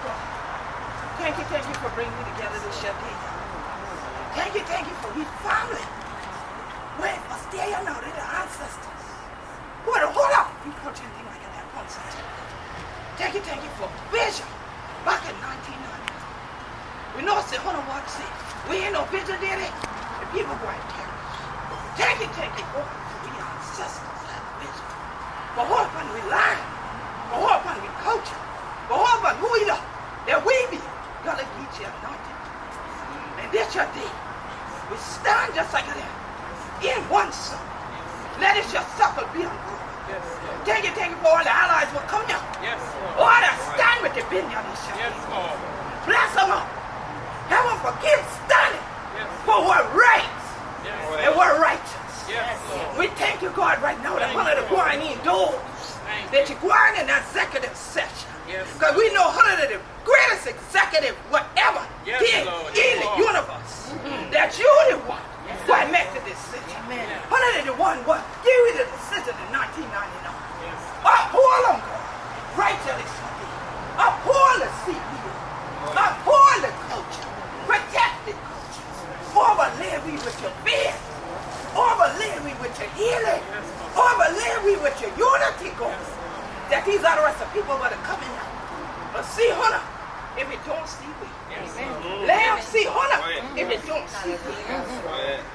God. Thank you for bringing me together this year, day. Thank you for we family. Wait for still you know they're the ancestors. What a hold up! You can't anything like that concept. Thank you for vision back in 1990. We know it's the Hunter Watch said. We ain't no vision, did it? The people go and tell us. Thank you, God. We ancestors have vision. For what when we learn, for what when we culture, for what when who we know, that we be Gullah Geechee anointed. And this your day. We stand just like that in one circle. Let us your circle be on good. Yes, Thank you for all the allies will come now. yes, All that stand with the vineyard this year. yes, Lord. Bless them all. Heaven forgive standing for what right and what righteous. Yes, Lord. We thank you, God, right now that one of the going in doors that you're going in that executive session. Because we know one of the greatest executive whatever did in the universe. That you the one who make the decision. One of the one what give you the decision in 1999. Uphold them, God. Righteousness. Uphold the CPO. Uphold the culture. Protect the culture. Overlay we with your beard. Overlay we with your healing. Overlay we with your unity, God. That these other rest of people that are coming out. But see, Hunter, if it don't see we. Let them see Hunter if it don't see we.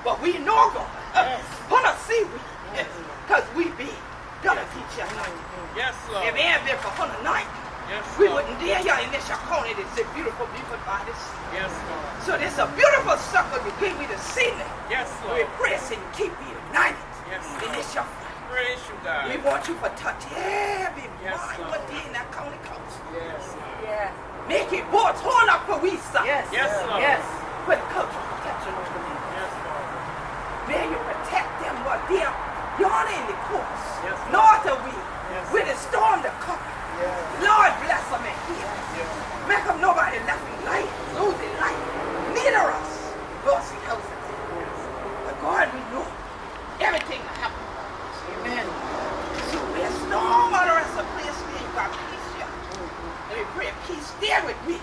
But we know God. Hunter see we. Because we be gonna teach you anointing. Yes, Lord. If it hadn't been for Hunter night, we wouldn't dare y'all in this Shakoni to say beautiful bodies. Yes, Lord. So this is a beautiful circle you gave me to see me. Yes, Lord. We press and keep you united. Yes, in this your fight. Praise you, God. We want you to touch every Yes, mind Lord. within that county coast. Yes, Yeah. Make it boards hold up for we son. Yes. Yes, Lord. Yes. Put cultural protection over them. Yes, Lord. May you protect them what they are yonder in the course. Yes, Lord. North of we. Yes. With the storm to come. Lord bless them and heal. Make them nobody left in life, losing life. Neither us. Lord see health. But God, we know everything will happen. Amen. So we a storm on the rest of the place. We ain't got peace here. And we pray peace there with me.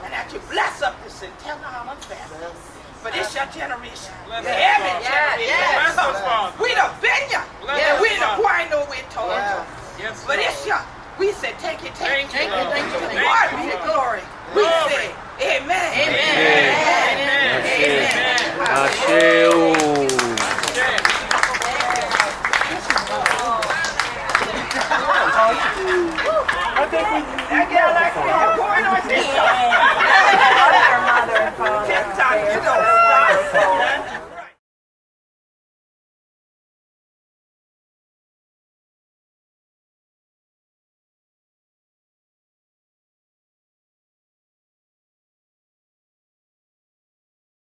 And that you bless up this entire Harlem family. For this your generation. Bless The us, every Father. generation. Bless us, Father. We the vineyard. Bless And us, we the Father. wine no way told us. Yes, But Lord. this year, we say thank you. Thank you, Lord. Thank you. To Thank God you, be the Lord. glory. We Glory. say amen. Amen. I think that girl like that going on this.